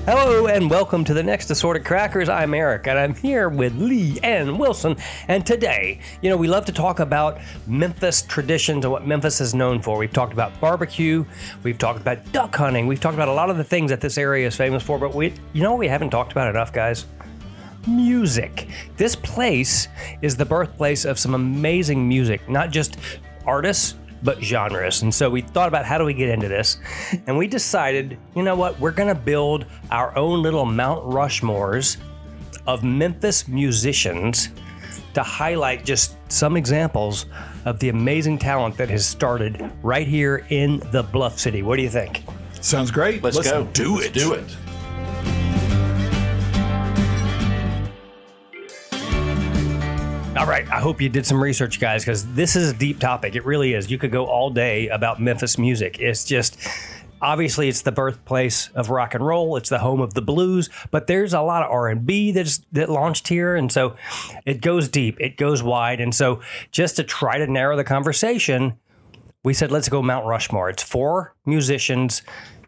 Hello and welcome to the next Assorted Crackers. I'm Eric and I'm here with Lee and Wilson. And today, we love to talk about Memphis traditions and what Memphis is known for. We've talked about barbecue, we've talked about duck hunting, we've talked about a lot of the things that this area is famous for, but we haven't talked about enough, guys? Music. This place is the birthplace of some amazing music, not just artists, but genres. And so we thought about how do we get into this, and we decided, we're gonna build our own little Mount Rushmores of Memphis musicians to highlight just some examples of the amazing talent that has started right here in the Bluff City. What do you think? Sounds great. Let's go. Let's do it. All right, I hope you did some research, guys, because this is a deep topic. It really is. You could go all day about Memphis music. It's just, obviously, it's the birthplace of rock and roll. It's the home of the blues, but there's a lot of R&B that launched here, and so it goes deep, it goes wide, and so just to try to narrow the conversation, we said let's go Mount Rushmore. It's 4 musicians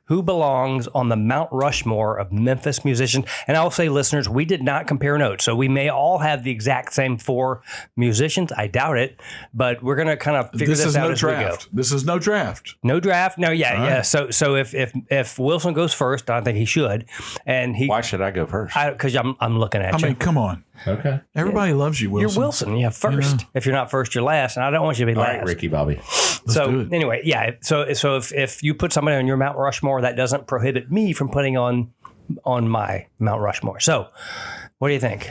who belongs on the Mount Rushmore of Memphis musicians. And I'll say, listeners, we did not compare notes. So we may all have the exact same 4 musicians. I doubt it, but we're going to kind of figure this out as we go. This is no draft. No draft? No, yeah, all yeah. Right. So if Wilson goes first, I think he should. And Why should I go first? Because I'm looking at you. I mean, come on. Okay. Everybody loves you, Wilson. You're Wilson. Yeah, first. If you're not first, you're last. And I don't want you to be All last. right, Ricky Bobby. So anyway, yeah. So if you put somebody on your Mount Rushmore, that doesn't prohibit me from putting on my Mount Rushmore. So what do you think?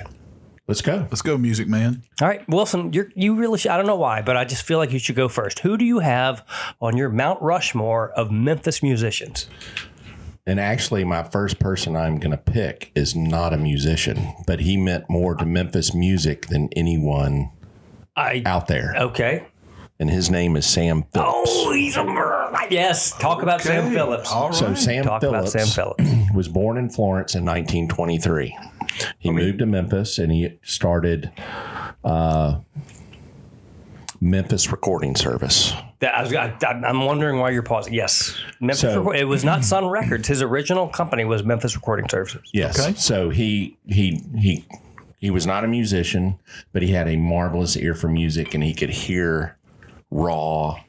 Let's go. Let's go, music man. All right, Wilson, you really should. I don't know why, but I just feel like you should go first. Who do you have on your Mount Rushmore of Memphis musicians? And actually, my first person I'm going to pick is not a musician, but he meant more to Memphis music than anyone out there. Okay. And his name is Sam Phillips. Oh, he's a yes. Talk about Sam Phillips. All right. So Sam Phillips was born in Florence in 1923. He moved to Memphis and he started Memphis Recording Service. I'm wondering why you're pausing. Yes. It was not Sun Records. His original company was Memphis Recording Services. Yes. Okay. So he was not a musician, but he had a marvelous ear for music and he could hear raw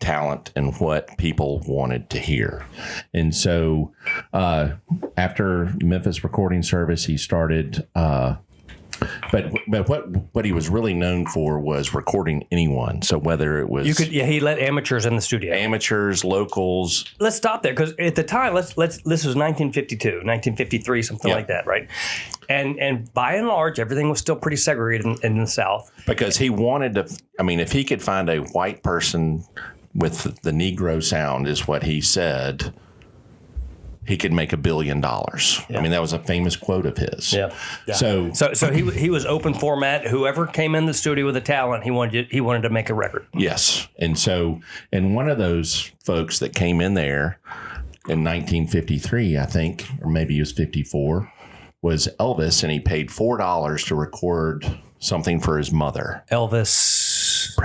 talent and what people wanted to hear. And so after Memphis Recording Service, he started but what he was really known for was recording anyone. So whether it was he let amateurs in the studio. Amateurs, locals. Let's stop there because at the time, this was 1952, 1953, something like that, right? And by and large, everything was still pretty segregated in the South. Because he wanted to, if he could find a white person with the Negro sound, is what he said, he could make $1 billion. Yeah. That was a famous quote of his. Yeah. So he was open format. Whoever came in the studio with a talent, he wanted to make a record. Yes. And one of those folks that came in there in 1953, I think, or maybe it was 54, was Elvis, and he paid $4 to record something for his mother. Elvis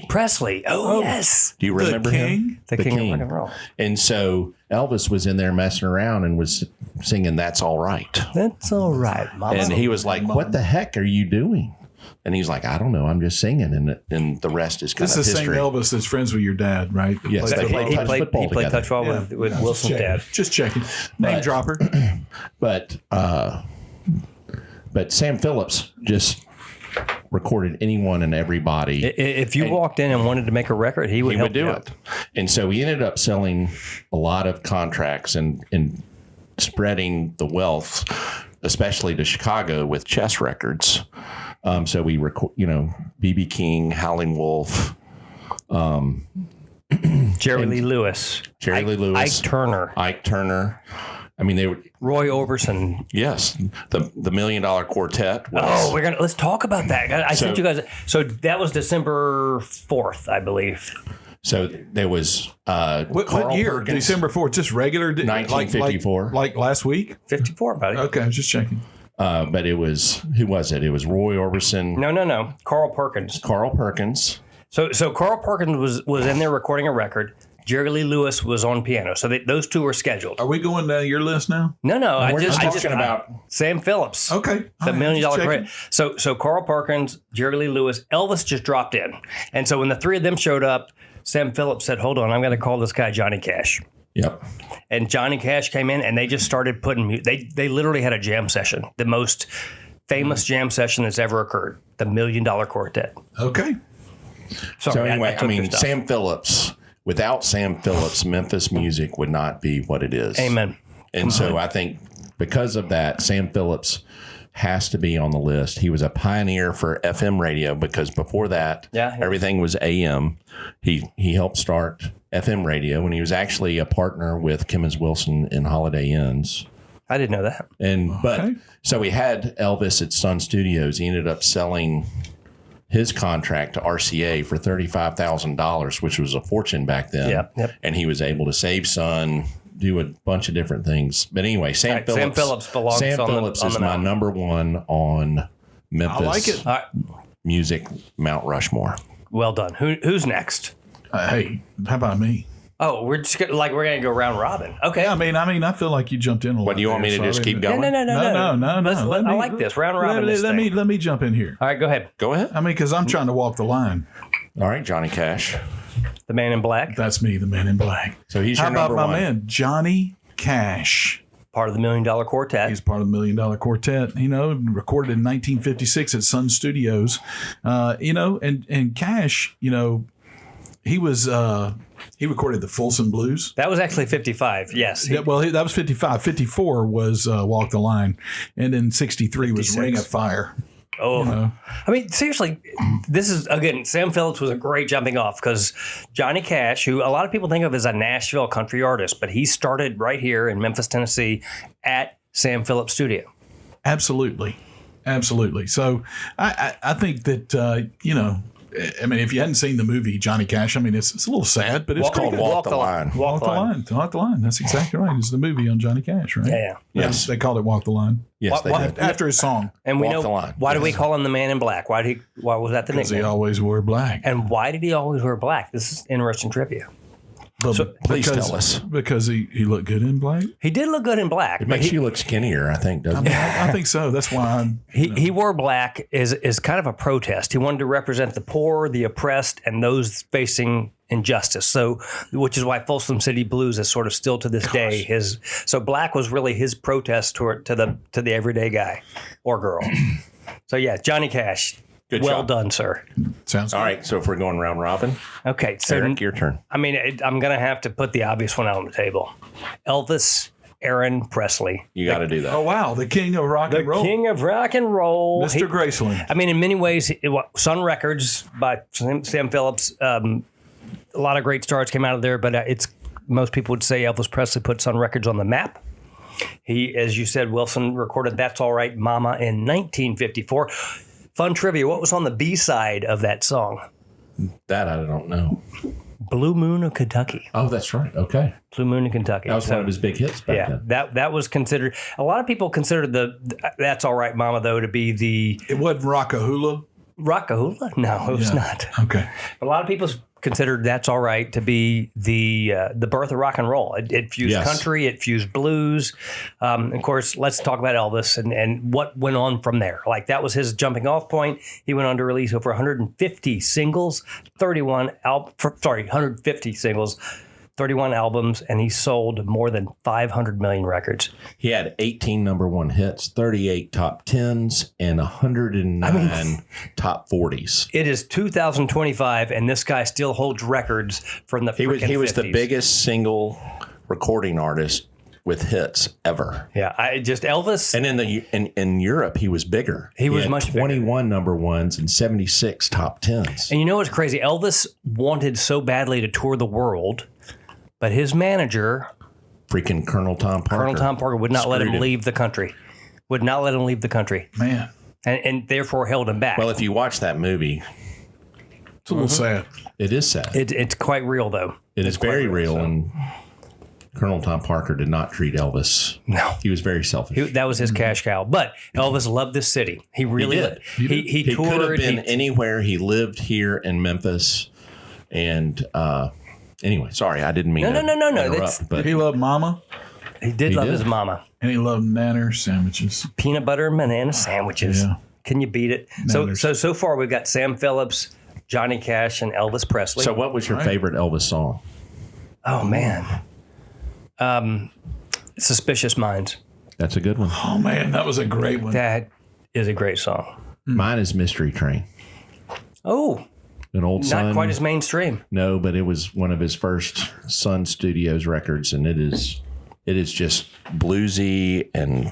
Presley. Oh, yes. Do you remember him? The king of rock and roll. And so Elvis was in there messing around and was singing "That's All Right." That's all right, Mama. And he was like, "What the heck are you doing?" And he's like, "I don't know. I'm just singing." And the rest is kind of history. This is the same Elvis that's friends with your dad, right? Yes, he played touch ball with Wilson's dad. Just checking. Name dropper. But Sam Phillips just recorded anyone and everybody. If you walked in and wanted to make a record, he would do it. And so he ended up selling a lot of contracts and spreading the wealth, especially to Chicago with Chess Records. So we record, B.B. King, Howlin' Wolf, Jerry Lee Lewis, Ike Turner. They were Roy Orbison. Yes, the $1 Million Quartet. Let's talk about that. I sent you guys. So that was December 4th, I believe. So there was what year? Perkins. December 4th, just regular 1954. Like last week? 54, buddy. Okay, I was just checking. But it was, who was it? It was Roy Orbison. No. Carl Perkins. Carl Perkins. So Carl Perkins was in there recording a record. Jerry Lee Lewis was on piano. So those two were scheduled. Are we going down your list now? No, We're just talking about Sam Phillips. Okay. The $1 Million Career. So Carl Perkins, Jerry Lee Lewis, Elvis just dropped in. And so when the three of them showed up, Sam Phillips said, hold on, I'm going to call this guy Johnny Cash. Yep. And Johnny Cash came in and they just started putting, they literally had a jam session, the most famous jam session that's ever occurred, the $1 Million Quartet. Okay. So Sorry, anyway, took your stuff. Sam Phillips, without Sam Phillips, Memphis music would not be what it is. Amen. And so I think because of that, Sam Phillips has to be on the list. He was a pioneer for FM radio because before that, everything was AM. He helped start FM radio when he was actually a partner with Kimmons Wilson in Holiday Inns. I didn't know that. But so he had Elvis at Sun Studios. He ended up selling his contract to RCA for $35,000, which was a fortune back then. Yep. And he was able to save Sun, do a bunch of different things. But anyway, Sam Phillips belongs Sam on Phillips the is my number one on Memphis. I like it. Music Mount Rushmore. Well done. Who's next? Hey, how about me? Oh, we're just we're gonna go round robin. Okay. Yeah, I mean, I feel like you jumped in a lot. What, do you want me to just keep going? No. No. I like this round robin. Let me jump in here. All right, go ahead. Go ahead. I mean, because I'm trying to walk the line. All right, Johnny Cash. The Man in Black, That's me, the Man in Black. So he's How your about number my one. man, Johnny Cash? part of the $1 Million Quartet. He's part of the $1 Million Quartet, recorded in 1956 at Sun Studios. And Cash, he was he recorded the Folsom Blues. That was actually 55. Yes. That was 55. 54 was Walk the Line, and then 63 was 56. Ring of Fire. Oh, I mean, seriously, this is, again, Sam Phillips was a great jumping off because Johnny Cash, who a lot of people think of as a Nashville country artist, but he started right here in Memphis, Tennessee at Sam Phillips Studio. Absolutely. So I think that, if you hadn't seen the movie Johnny Cash, it's a little sad, but it's called pretty good. Walk the Line. Walk the Line. That's exactly right. It's the movie on Johnny Cash, right? Yeah. Yes. They called it Walk the Line. Yes, they did. After his song. And we Walk know the Line. why do we call him the Man in Black? Why was that the Because he nickname? always wore black. And why did he always wear black? This is interesting trivia. Please tell us. Because he looked good in black? He did look good in black. It makes you look skinnier, I think, doesn't it? I think so. That's why He wore black is kind of a protest. He wanted to represent the poor, the oppressed, and those facing injustice. So, which is why Folsom City Blues is sort of still to this day So black was really his protest to the everyday guy or girl. So yeah, Johnny Cash. Good well job. done, sir. sounds All good. right, so if we're going round robin, Okay, so Eric, your turn. I'm going to have to put the obvious one out on the table. Elvis Aaron Presley. You got to do that. Oh, wow. The king of rock and roll. King of rock and roll. Mr. Graceland. In many ways, Sun Records by Sam Phillips, a lot of great stars came out of there, but most people would say Elvis Presley put Sun Records on the map. He, as you said, Wilson recorded That's All Right, Mama in 1954. Fun trivia, what was on the B-side of that song? That I don't know. Blue Moon of Kentucky. Oh, that's right. Okay. Blue Moon of Kentucky. That was one of his big hits back then. That was considered, a lot of people considered the That's All Right, Mama, though, to be the It wasn't Rockahula? Rockahula? No, it was not. Okay. A lot of people considered That's All Right to be the birth of rock and roll. It fused country, it fused blues. Of course, let's talk about Elvis and what went on from there. Like, that was his jumping off point. He went on to release over 150 singles, 150 singles, 31 albums, and he sold more than 500 million records. He had 18 number one hits, 38 top 10s, and 109 top 40s. It is 2025, and this guy still holds records from the He was 50s. the biggest single recording artist with hits ever. Yeah, Elvis. And in Europe, he was bigger. He was had much bigger. 21 number ones and 76 top 10s. And you know what's crazy? Elvis wanted so badly to tour the world, but his manager, Freaking Colonel Tom Parker. would not let him Screwed him. leave the country. Would not let him leave the country. Man, And therefore held him back. Well, if you watch that movie, it's a little sad. it is sad. It's quite real, though. It is very real, so. and Colonel Tom Parker did not treat Elvis. No. He was very selfish. That was his cash cow. But Elvis loved this city. He really did. did. He He could have toured. been anywhere. He lived here in Memphis, and Anyway, sorry, I didn't mean No, to no, no, no, interrupt, that's- but He loved Mama, He did love did. his mama. and he loved Nanner sandwiches. Peanut butter and banana sandwiches. Yeah. Can you beat it? So far we've got Sam Phillips, Johnny Cash, and Elvis Presley. so what was your favorite Elvis song? Oh man, Suspicious Minds. That's a good one. Oh man, that was a great one. That is a great song. Mine is Mystery Train. Oh, An old Sun. not quite as mainstream. No, but it was one of his first Sun Studios records, and it is just bluesy, and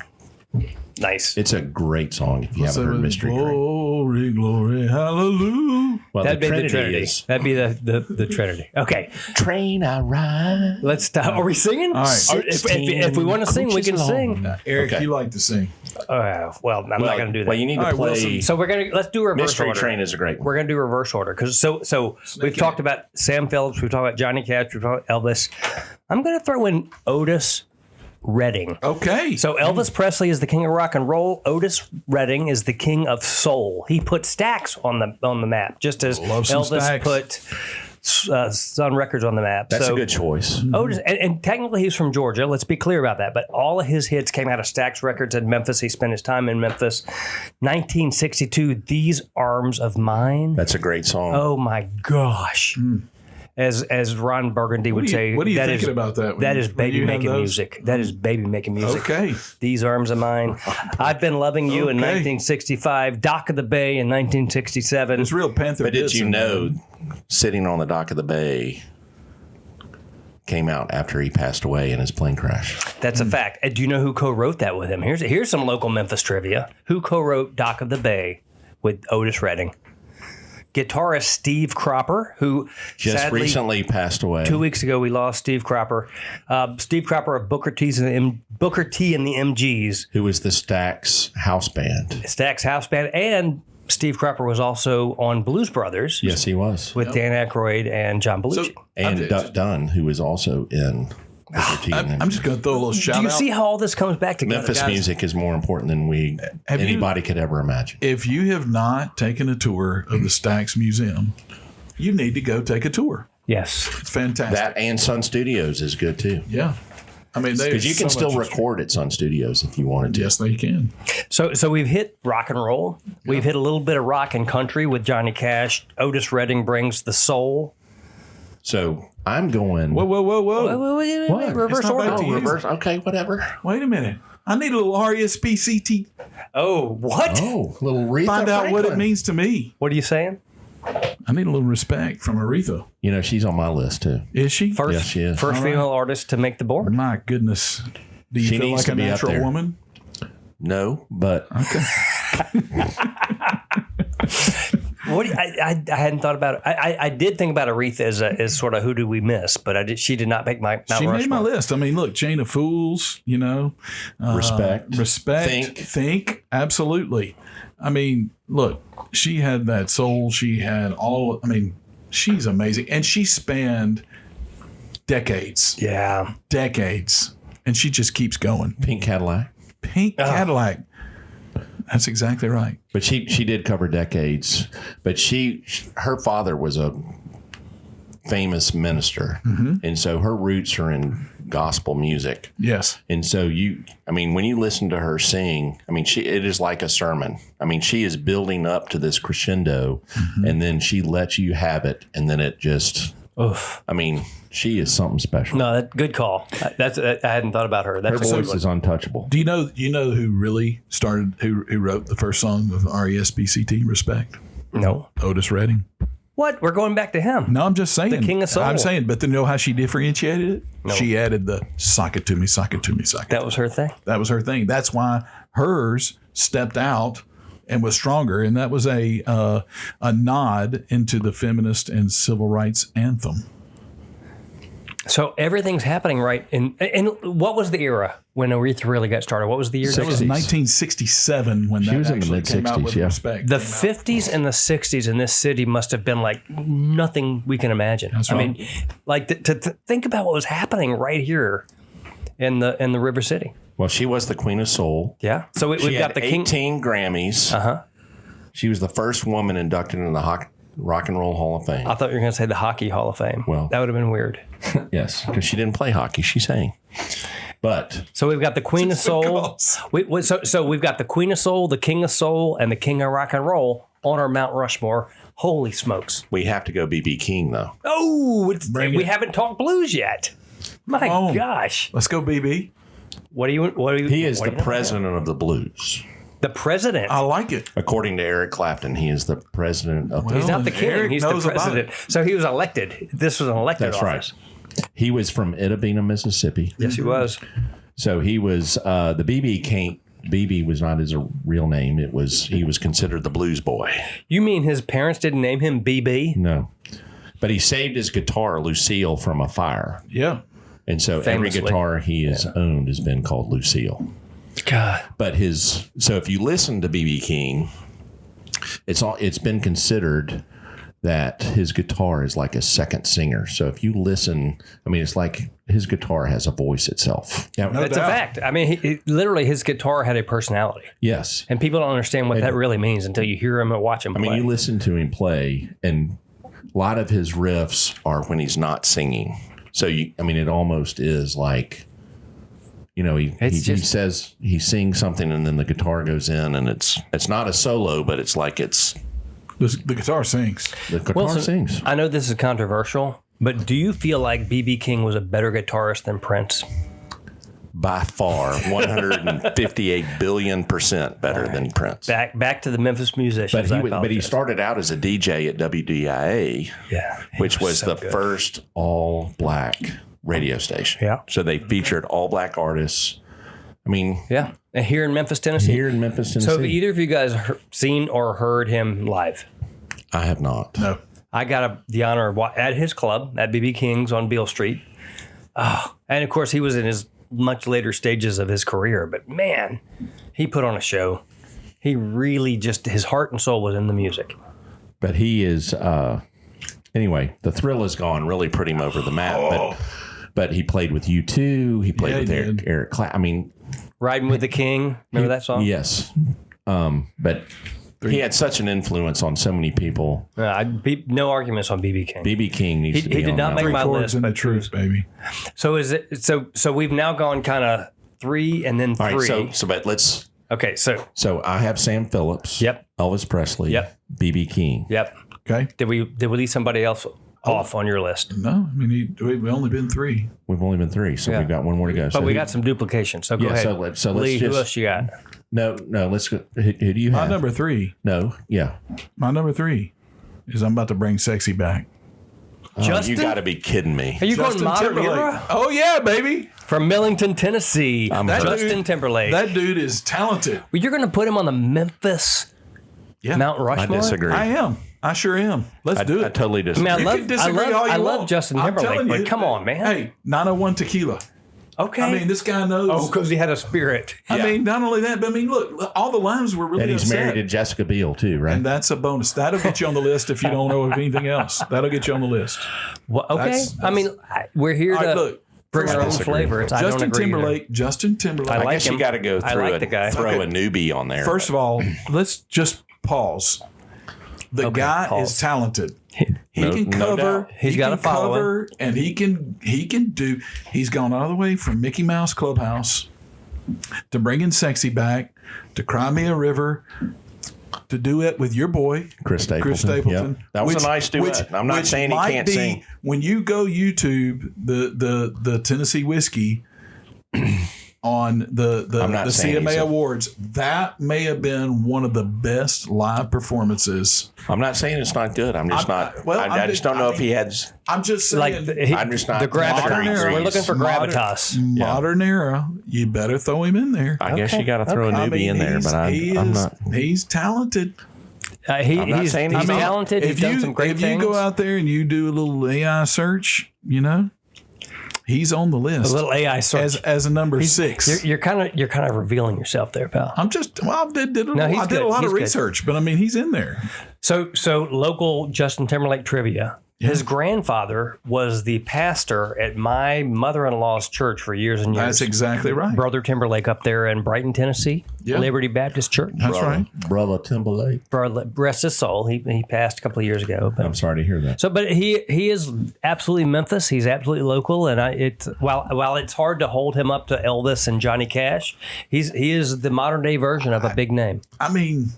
Nice. it's a great song if you haven't heard Mystery Train. Glory, glory, hallelujah. Well, That'd be the Trinity. is That'd be the Trinity. Okay, Train I Ride. let's stop. Are we singing? All right. Or if we want to sing, we can sing. Eric, Okay. you like to sing. Well, I'm not going to do that. Well, you need All to right, play. Wilson. So let's do reverse Mystery order. Train is a great one. We're going to do reverse order because so we've talked about Sam Phillips, we've talked about Johnny Cash, we've talked about Elvis. I'm going to throw in Otis Redding. Okay. So Elvis Presley is the king of rock and roll. Otis Redding is the king of soul. He put Stax on the map, just as Love some Elvis Stax. put Sun Records on the map. That's so a good choice. Otis, and technically he's from Georgia. Let's be clear about that. But all of his hits came out of Stax Records in Memphis. He spent his time in Memphis. 1962, These Arms of Mine. That's a great song. Oh my gosh. As Ron Burgundy would say, what are you that thinking is- about that? That when is you baby have making those? music. That is baby making music. Okay. These Arms of Mine. I've Been Loving You in Okay. 1965. Dock of the Bay in 1967. It's real Panther. But did Bits you in know there. Sitting on the Dock of the Bay came out after he passed away in his plane crash? That's a fact. And do you know who co-wrote that with him? Here's some local Memphis trivia. Who co-wrote Dock of the Bay with Otis Redding? Guitarist Steve Cropper, who Just sadly, recently passed away. 2 weeks ago, we lost Steve Cropper. Steve Cropper of Booker T and the MGs, Who was the Stax house band? Stax House Band, and Steve Cropper was also on Blues Brothers Yes, he was. with Dan Aykroyd and John Belushi. And Duck Dunn, who was also in Booker T and I'm just going to throw a little shout Do you out. see how all this comes back together? Memphis guys? music is more important than Have you- anybody could ever imagine. If you have not taken a tour of the Stax Museum, you need to go take a tour. Yes. It's fantastic. That and Sun Studios is good too. Yeah. I mean, Because you can still record at Sun Studios if you wanted to. Yes, they can. So we've hit rock and roll. We've hit a little bit of rock and country with Johnny Cash. Otis Redding brings the soul. So I'm going. Whoa. Wait, reverse It's not order. back to you. reverse. Okay, whatever. Wait a minute. I need a little RESPCT. Oh, what? Oh, little Aretha Find out what it Franklin. means to me. What are you saying? I need a little respect from Aretha. You know, she's on my list too. Is she? First, Yes, she is. first All right. female artist to make the board. My goodness. Do you She feel needs like to a be up natural there. woman? No, but Okay. What? I hadn't thought about it. I did think about Aretha as sort of who do we miss, but she did not make my Mount She made my Rushmore. list. I mean, look, Chain of Fools, you know. Respect. Think. Absolutely. I mean, look, she had that soul. She had she's amazing. And she spanned decades. Yeah. Decades. And she just keeps going. Pink Cadillac. Pink Cadillac. That's exactly right. But she did cover decades. But her father was a famous minister, and so her roots are in gospel music. Yes. And so when you listen to her sing, it is like a sermon. She is building up to this crescendo, and then she lets you have it, and then it just. Oof. She is something special. No, good call. I hadn't thought about her. Her That's a good voice one. is untouchable. Do you know who really started, who wrote the first song of RESPCT, Respect? No. Otis Redding. What? We're going back to him. No, I'm just saying. The king of soul. I'm saying, but then you know how she differentiated it? No. She added the sock it to me, sock it to me, sock it. That was her thing. That was her thing. That's why hers stepped out and was stronger. And that was a nod into the feminist and civil rights anthem. So everything's happening right in. And what was the era when Aretha really got started? What was the year? That was 1967 when that was in the actually came out mid-sixties, with yeah. Respect. The Came out. 50s and the 60s in this city must have been like nothing we can imagine. That's right. Like to think about what was happening right here in the River City. Well, she was the Queen of Soul. Yeah. So we've She got had the king. 18 Grammys. Uh-huh. She was the first woman inducted into the Rock and Roll Hall of Fame. I thought you were going to say the Hockey Hall of Fame. Well- that would have been weird. Yes, because she didn't play hockey. She sang. But So we've got the Queen of Soul. So we've got the Queen of Soul, the King of Soul, and the King of Rock and Roll on our Mount Rushmore. Holy smokes! we have to go B.B. King, though. Oh, Bring we it. haven't talked blues yet. My on. gosh! Let's go, BB. What do you? He is what the do you know? president of the blues. The president. I like it. According to Eric Clapton, he is the president of the He's Well, not the king. Eric He's the knows about president. So he was elected. This was an elected That's right. office. He was from Itta Bena, Mississippi. Yes, he was. So he was the B.B. King. B.B. was not his real name. He was considered the blues boy. You mean his parents didn't name him BB? No, but he saved his guitar Lucille from a fire, Yeah. and so Famously. every guitar he has owned has been called Lucille. God. But so if you listen to B.B. King, it's been considered that his guitar is like a second singer. So if you listen, I mean, it's like his guitar has a voice itself. Yeah, No It's a doubt. fact. I mean, literally, his guitar had a personality. yes. And people don't understand what that really means until you hear him and watch him I play. mean, you listen to him play, and a lot of his riffs are when he's not singing. So it almost is like, he says he sings something, and then the guitar goes in, and it's not a solo, but it's like The guitar sings. the guitar Wilson, sings. I know this is controversial, but do you feel like B.B. King was a better guitarist than Prince? By far, 158 billion% better than Prince. Back to the Memphis musicians. But I he apologize. started out as a DJ at WDIA, Yeah, he which was so the good. first all black radio station. Yeah. So they featured all black artists. I mean, Yeah, and here in Memphis, Tennessee. here in Memphis, Tennessee. So have either of you guys seen or heard him live? I have not. No. I got the honor of at his club at BB King's on Beale Street. Oh, and of course, he was in his much later stages of his career, but man, he put on a show. He really his heart and soul was in the music. But he is, anyway, the Thrill has gone, really put him over the map. But he played with U2. He played Yeah, with he Eric, did. Eric Clapton. I mean, Riding with the King. Remember that song? yes. But he had such an influence on so many people. No arguments on BB King. B.B. King needs He to be did on not that make list. my Chords list, and the but truth, baby. So is it? So we've now gone kind of 3 and then All 3. right, but let's. Okay, So I have Sam Phillips. Yep. Elvis Presley. Yep. B.B. King. Yep. Okay. Did we leave somebody else off on your list? No, I mean, we've only been 3. We've only been 3, so Yeah. we've got one more to go. But we got some duplication. So go ahead. So let's Lee, just. who else you got? No. Let's go. Who do you My have? number 3. No. Yeah. My number 3 is I'm about to bring sexy back. Justin? You got to be kidding me. Are you going Justin modern Timberlake. era? Oh yeah, baby. From Millington, Tennessee, That Justin dude- Timberlake. That dude is talented. Well, you're going to put him on the Memphis Yeah, Mount I Rushmore? disagree. I am. I should am. Let's do I it. totally I disagree. mean, I You love, can disagree all you I love want. Justin I'm Timberlake, telling but you, come on, man. Hey, 901 tequila. Okay. I mean, this guy knows. oh, because he had a spirit. I mean, not only that, but I mean, look, all the lines were really and he's upset. married to Jessica Biel too, right? And that's a bonus. That'll get you on the list if you don't know of anything else. That'll get you on the list. Well, okay. That's- I mean, we're here All to right, look. bring our own disagree. flavor. I don't Justin agree either. Timberlake. Justin Timberlake. I I like guess him. you got to go I through like the guy. throw a newbie on there. First of all, let's just pause. The Okay, guy pause. is talented. He No- can no cover. doubt. He's he got can a following. cover, and he can do. He's gone all the way from Mickey Mouse Clubhouse to bringing sexy back to Cry Me a River to duet with your boy Chris Stapleton. Chris Stapleton. Yep. That was a nice duet. I'm not saying he might can't be- sing. When you go YouTube the Tennessee Whiskey on the I'm not saying CMA he's a- Awards, that may have been one of the best live performances. I'm not saying it's not good. I'm just I'm- not. well, I I'm just just- don't know I if he had. I'm just saying, Like I'm just not the gravitas. modern era. We're looking for Modern- gravitas. modern era, you better throw him in there. I guess Okay. you got to throw a I newbie mean, in there, but I'm not. He's talented. I'm not He's saying he's not. talented. He's If done you some great if things. you go out there and you do a little AI search, he's on the a list little AI search. as a number 6. You're kind of revealing yourself there, pal. I did No, he's I did good. a lot He's of good. research, but I mean, he's in there. So local Justin Timberlake trivia. His grandfather was the pastor at my mother-in-law's church for years and years. That's exactly right. Brother Timberlake up there in Brighton, Tennessee, Yeah. Liberty Baptist Church. That's right. Brother Timberlake. Brother, rest his soul. He passed a couple of years ago. But, I'm sorry to hear that. so, but he is absolutely Memphis. He's absolutely local, and while it's hard to hold him up to Elvis and Johnny Cash, he is the modern day version of a big name. I mean,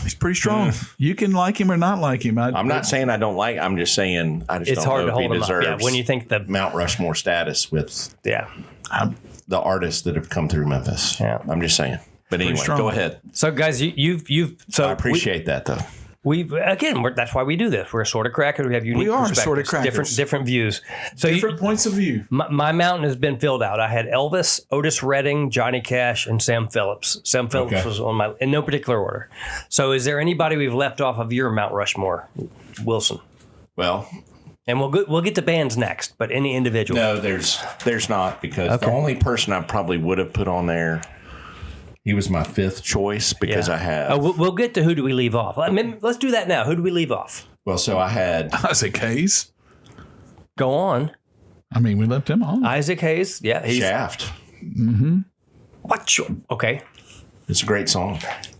he's pretty strong. You can like him or not like him. I'm not saying I don't like. I'm just saying I just It's don't hard know to if he hold him up. deserves Yeah, when you think the Mount Rushmore status with the artists that have come through Memphis. Yeah. I'm just saying. But anyway, strong. go ahead. so guys, you've so I appreciate that though. that's why we do this. We're Assorted Crackers. We have unique We are perspectives, Assorted Crackers. different views. So Different points of view. my mountain has been filled out. I had Elvis, Otis Redding, Johnny Cash, and Sam Phillips. Sam Phillips Okay. was on my in no particular order. So is there anybody we've left off of your Mount Rushmore, Wilson? Well, And we'll get to bands next, but any individual. no, there's not because the only person I probably would have put on there, he was my fifth choice because I have. We'll get to who do we leave off. Let's do that now. Who do we leave off? Well, so I had Isaac Hayes. Go on. I mean, we left him on. Isaac Hayes. Yeah. Shaft. What? Okay. It's a great song.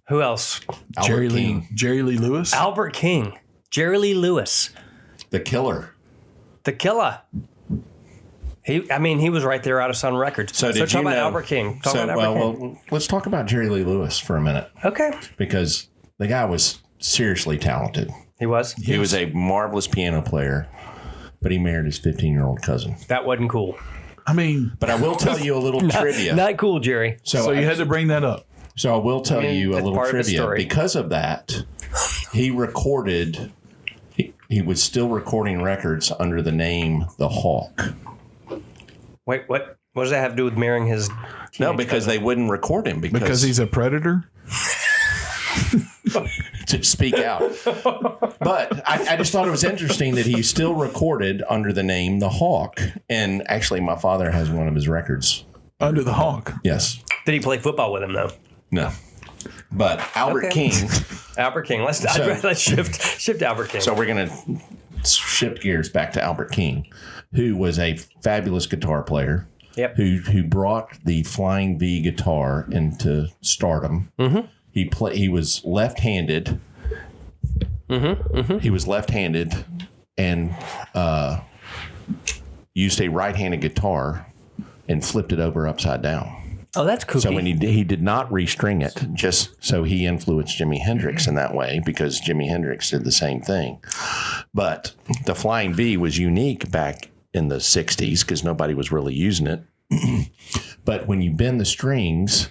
Who else? Albert King, Jerry Lee Lewis. Albert King. Jerry Lee Lewis. the Killer. The Killer. He was right there out of Sun Records. So did talk you about know? Albert King. Talk about Albert King. Well, let's talk about Jerry Lee Lewis for a minute Okay. because the guy was seriously talented. He was. He was a marvelous piano player, but he married his 15-year-old cousin. That wasn't cool. I mean, But I will tell you a little trivia. Not cool, Jerry. so you had to bring that up. So I will tell you a that's little part of the trivia. story. Because of that, he recorded. He was still recording records under the name The Hawk. Wait, what? What does that have to do with marrying his? No, because they wouldn't record him Because he's a predator. to speak out. But I just thought it was interesting that he still recorded under the name The Hawk. And actually, my father has one of his records. Under the Hawk. Yes. Did he play football with him though? No. But Albert Okay. King. Albert King. Let's shift Albert King. So we're going to shift gears back to Albert King, who was a fabulous guitar player. Yep. Who brought the Flying V guitar into stardom. Mm-hmm. He was left-handed. Mm-hmm. Mm-hmm. He was left-handed and used a right-handed guitar and flipped it over upside down. Oh, that's cool. So when he did not restring it, just so he influenced Jimi Hendrix in that way because Jimi Hendrix did the same thing. But the Flying V was unique back in the 60s because nobody was really using it. But when you bend the strings,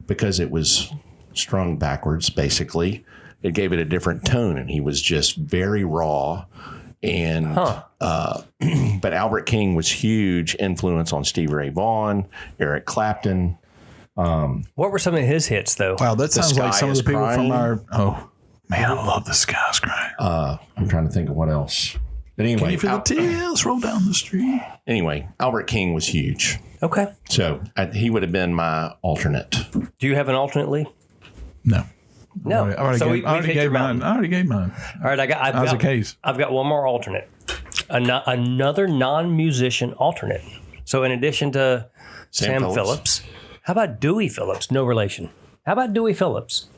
because it was strung backwards, basically, it gave it a different tone. And he was just very raw. And but Albert King was huge influence on Stevie Ray Vaughan, Eric Clapton. What were some of his hits though? Wow, that sounds like Sky some of the is people Crying. from our. Oh, man, I love The Sky's Crying. I'm trying to think of what else. But Can anyway, you feel the tears roll down the street? Albert King was huge. Okay. So he would have been my alternate. Do you have an alternate, Lee? No. No. I already So gave, I already picked gave your mine. mountain. I already gave mine. All right, Isaac Hayes. I've got one more alternate. Another non-musician alternate. So in addition to Sam Phillips, how about Dewey Phillips? No relation. How about Dewey Phillips?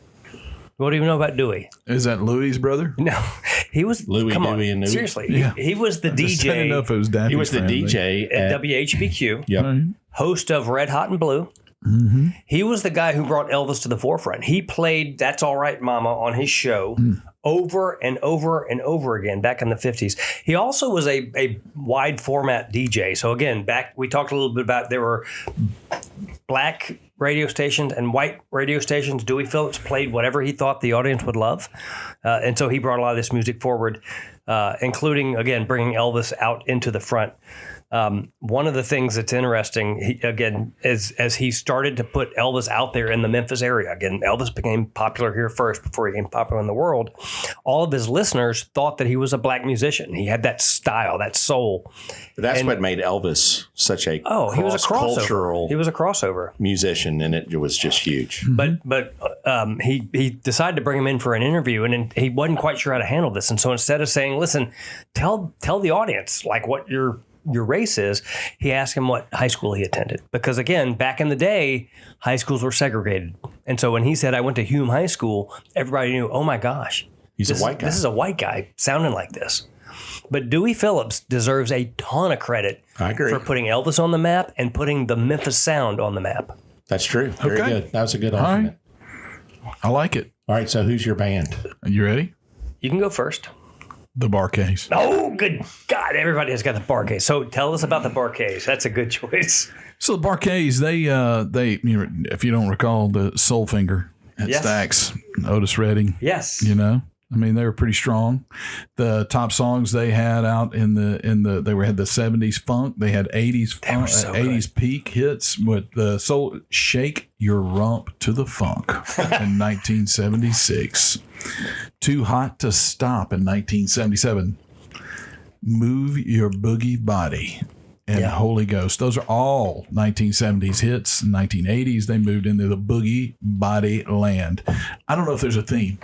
What do you know about Dewey? Is that Louis' brother? No, he was Louis, come on, Dewey, and Louis? seriously. Yeah. He was the Just didn't know DJ if it was Daffy's He was the family. DJ at at WHBQ, Yep. host of Red Hot and Blue. Mm-hmm. He was the guy who brought Elvis to the forefront. He played "That's All Right, Mama" on his show over and over and over again back in the 50s. He also was a wide format DJ. So again, we talked a little bit about there were black radio stations and white radio stations. Dewey Phillips played whatever he thought the audience would love. And so he brought a lot of this music forward, including, again, bringing Elvis out into the front. One of the things that's interesting, as he started to put Elvis out there in the Memphis area, again, Elvis became popular here first before he became popular in the world. All of his listeners thought that he was a black musician. He had that style, that soul. That's what made Elvis such a he was a crossover. cultural He was a crossover musician, and it was just huge. But he decided to bring him in for an interview, and he wasn't quite sure how to handle this. And so instead of saying, "Listen, tell the audience like what your race is," he asked him what high school he attended. Because again, back in the day, high schools were segregated. And so when he said, "I went to Hume High School," everybody knew, oh my gosh, He's a white guy. This is a white guy sounding like this. But Dewey Phillips deserves a ton of credit I agree. for putting Elvis on the map and putting the Memphis sound on the map. That's true. Very good. That was a good All argument. right. I like it. All right, so who's your band? Are you ready? You can go first. The Bar-Kays. Oh, good God. Everybody has got the Bar-Kays. So tell us about the Bar-Kays. That's a good choice. So the Bar-Kays, they you know, if you don't recall, the Soul Finger at Yes. Stax, Otis Redding. Yes. You know, I mean, they were pretty strong. The top songs they had out in the had the 70s funk. They had 80s funk, so 80s peak hits with the soul Shake Your Rump to the Funk in 1976. Too Hot to Stop in 1977. Move Your Boogie Body and Holy Ghost. Those are all 1970s hits. In 1980s, they moved into the boogie body land. I don't know if there's a theme.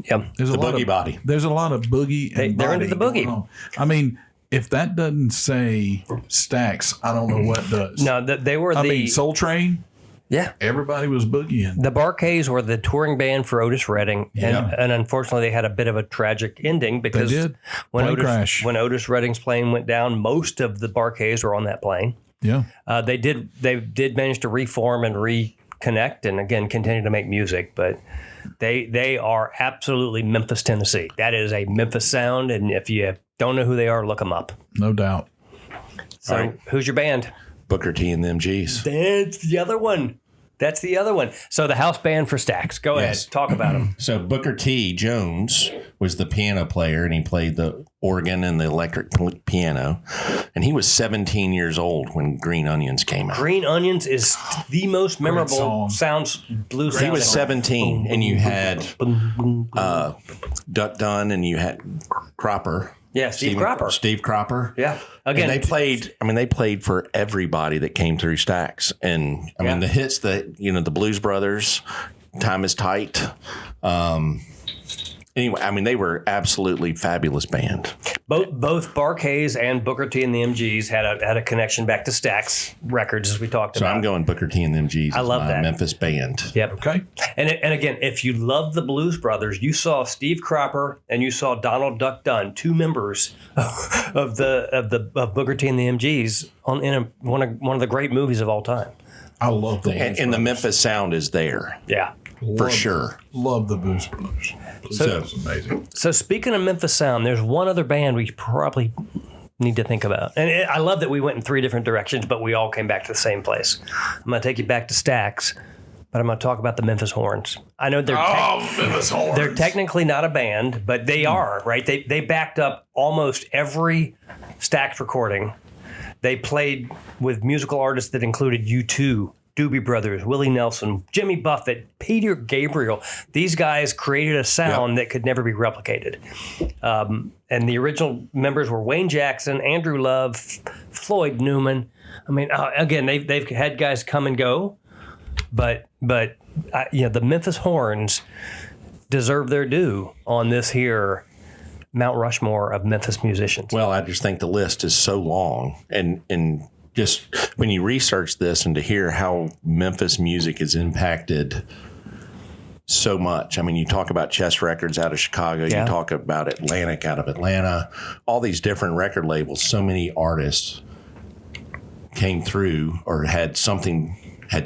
Yeah. There's The a lot boogie of body. There's a lot of boogie. And They're body into the boogie. going on. I mean, if that doesn't say Stax, I don't know what does. No, they were I mean, Soul Train. Yeah. Everybody was boogieing. The Bar-Kays were the touring band for Otis Redding, and unfortunately, they had a bit of a tragic ending because They did. when Plane crash. when Otis Redding's plane went down, most of the Bar-Kays were on that plane. Yeah. They did manage to reform and reconnect, and again continue to make music, but they are absolutely Memphis, Tennessee. That is a Memphis sound, and if you don't know who they are, look them up. No doubt. So, All right. who's your band? Booker T and them G's. That's the other one. So the house band for Stax. Go Yes. ahead, talk about them. So Booker T. Jones was the piano player, and he played the organ and the electric piano. And he was 17 years old when Green Onions came out. Green Onions is the most memorable song. blues. He was 17, and you had Duck Dunn, and you had Cropper. Yeah, Steve Cropper. Steve Cropper. Yeah. Again, And they played for everybody that came through Stax. And I mean, the hits that, the Blues Brothers, Time is Tight. Anyway, I mean, they were absolutely fabulous band. both Bar-Kays and Booker T and the MGs had a connection back to Stax Records, as we talked So about. I'm going Booker T and them G's. I love that. Memphis band. Yep. Okay. And again, if you love the Blues Brothers, you saw Steve Cropper and you saw Donald Duck Dunn, two members of Booker T and the MGs in one of the great movies of all time. I love the And the Memphis sound is there Yeah. for sure. Love the Blues Brothers. So- It's amazing. So speaking of Memphis sound, there's one other band we probably need to think about. And I love that we went in three different directions, but we all came back to the same place. I'm going to take you back to Stax, but I'm going to talk about the Memphis Horns. I know Memphis Horns. they're technically not a band, but they are, right? They backed up almost every Stax recording. They played with musical artists that included U2, Doobie Brothers, Willie Nelson, Jimmy Buffett, Peter Gabriel. These guys created a sound that could never be replicated. And the original members were Wayne Jackson, Andrew Love, Floyd Newman. I mean, again, they've had guys come and go, but the Memphis Horns deserve their due on this here Mount Rushmore of Memphis musicians. Well, I just think the list is so long, and just when you research this and to hear how Memphis music is impacted so much. I mean, you talk about Chess Records out of Chicago, you talk about Atlantic out of Atlanta, all these different record labels. So many artists came through or had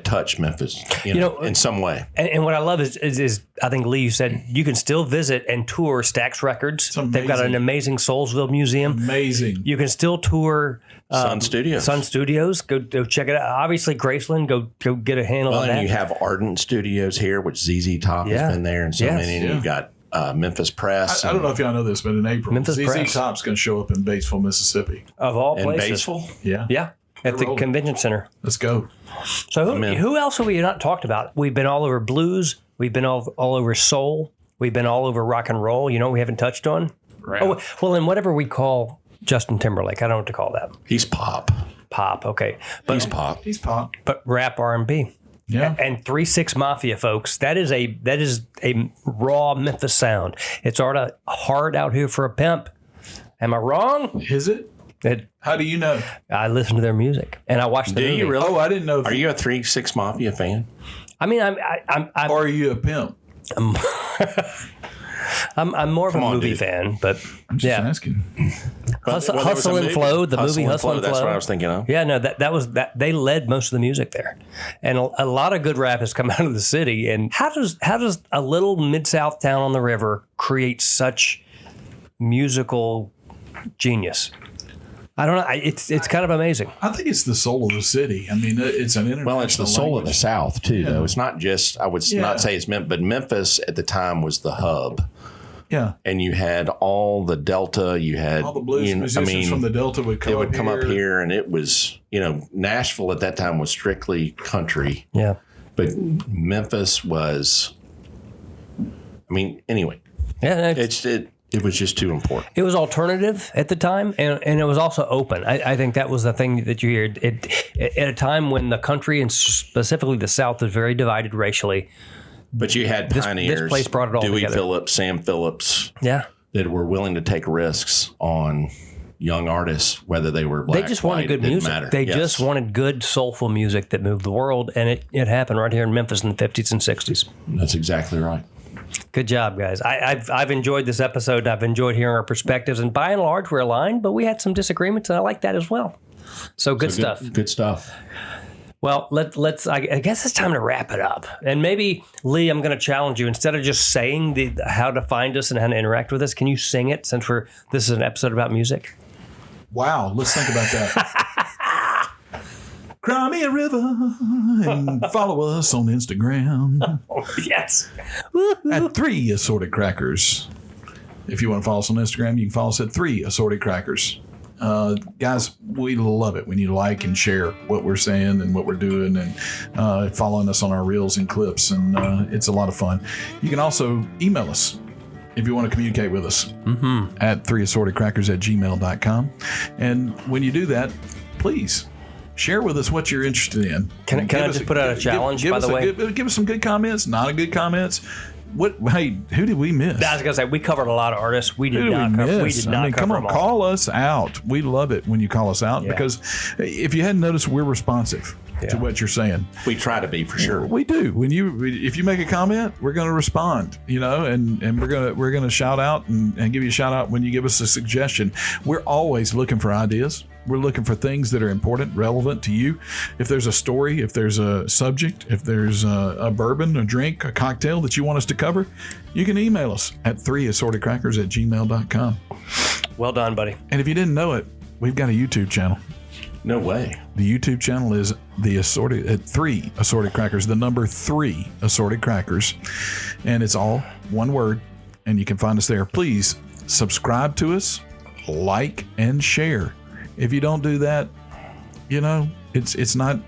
touched Memphis, in some way. And what I love is I think, Lee, you said you can still visit and tour Stax Records. They've got an amazing Soulsville museum. Amazing. You can still tour Sun Studios. Go check it out. Obviously, Graceland, go get a handle on that. And you have Ardent Studios here, which ZZ Top has been there, and so many. And you've got Memphis Press. I don't know if y'all know this, but in April, Memphis ZZ Press. Top's going to show up in Batesville, Mississippi. Of all In places. Batesville? Yeah. Yeah. At the rolling. convention center. Let's go. So in. who else have we not talked about? We've been all over blues. We've been all over soul. We've been all over rock and roll. You know, we haven't touched on. Rap. Oh, well, and whatever we call Justin Timberlake. I don't know what to call that. He's pop. Pop. Okay. But, He's pop. He's pop. but rap R&B. Yeah. And 3-6 Mafia, folks. That is a raw Memphis sound. It's hard out here for a pimp. Am I wrong? Is it? How do you know? I listen to their music and I watch the Do movie. you really? Oh, I didn't know. Are you a 3-6 Mafia fan? I mean, I'm Or are you a pimp? I'm more of a on, movie dude. fan, but I'm just asking. Hustle, Well, there was a Hustle and movie. Flow, the movie Hustle and Flow. That's what I was thinking of. Yeah, no, that was that. They led most of the music there, and a lot of good rap has come out of the city. And how does a little mid-south town on the river create such musical genius? I don't know. It's kind of amazing. I think it's the soul of the city. I mean, it's an international Well, it's the soul of the language. South too, though. It's not just. I would Yeah. not say it's meant, but Memphis at the time was the hub, Yeah. and you had all the Delta. You had All the blues musicians from the Delta would come they would come up here, and it was Nashville at that time was strictly country, Yeah. but Memphis was. I mean, anyway, Yeah, it was just too important. it was alternative at the time, and it was also open. I think that was the thing that you hear. At a time when the country and specifically the South was very divided racially. But you had pioneers, place brought it all Dewey together. Phillips, Sam Phillips, Yeah. that were willing to take risks on young artists, whether they were black, They just wanted white, good didn't music. matter. They Yes. just wanted good, soulful music that moved the world, and it happened right here in Memphis in the 50s and 60s. That's exactly right. Good job, guys. I've enjoyed this episode. I've enjoyed hearing our perspectives, and by and large, we're aligned, but we had some disagreements, and I like that as well. So good stuff. Good stuff. Well, let's. I guess it's time to wrap it up. And maybe, Lee, I'm going to challenge you. Instead of just saying how to find us and how to interact with us, can you sing it since this is an episode about music? Wow. Let's think about that. Cry me a river and follow us on Instagram Yes. at 3 Assorted Crackers. If you want to follow us on Instagram, you can follow us at 3 Assorted Crackers. Guys, we love it when you like and share what we're saying and what we're doing, and following us on our reels and clips, and it's a lot of fun. You can also email us if you want to communicate with us at 3assortedcrackers@gmail.com. And when you do that, please share with us what you're interested in. Can I just put out a challenge, by the way? Give us some good comments, not a good comments. Hey, who did we miss? I was going to say, we covered a lot of artists. We Who did did not we cover. miss? We did not come cover on, them all. call us out. We love it when you call us out Yeah. because if you hadn't noticed, we're responsive to Yeah. what you're saying. We try to be for sure. We do. If you make a comment, we're going to respond. And we're gonna shout out and give you a shout out when you give us a suggestion. We're always looking for ideas. We're looking for things that are important, relevant to you. If there's a story, if there's a subject, if there's a bourbon, a drink, a cocktail that you want us to cover, you can email us at 3assortedcrackers@gmail.com. Well done, buddy. And if you didn't know it, we've got a YouTube channel. No way. The YouTube channel is the assorted at 3 Assorted Crackers, the number 3 Assorted Crackers, and it's all one word. And you can find us there. Please subscribe to us, like and share. If you don't do that, it's not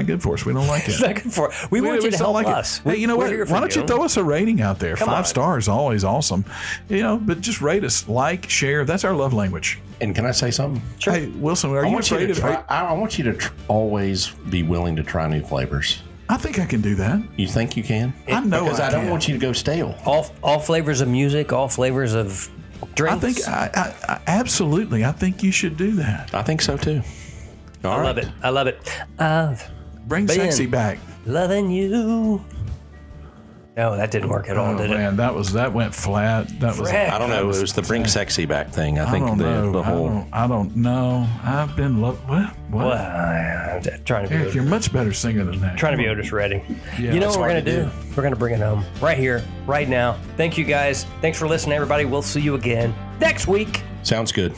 good for us. We don't like it. It's not good for. We want you to just help don't like us. Hey, you know We're what? here for Why don't you throw us a rating out there? Come 5 on. stars, always awesome. But just rate us, like, share. That's our love language. And can I say something? Sure. Hey, Wilson, are I you want you afraid to of? try. I want you to always be willing to try new flavors. I think I can do that. You think you can? I know because I don't can. want you to go stale. All flavors of music, all flavors of drinks. I think I absolutely. I think you should do that. I think so too. I love it. I love it. Bring Ben. sexy back. Loving you. No, that didn't work at all, Oh did it? man, that went flat. That was. Fred. I don't know. It was the bring sexy back thing. I I think don't know. the whole. I don't know. I've been what? Well, I'm trying to be Eric, you're a much better singer than that. trying to be Otis Redding. Yeah, You know it's what we're hard going to to do? We're going to bring it home right here, right now. Thank you guys. Thanks for listening, everybody. We'll see you again next week. Sounds good.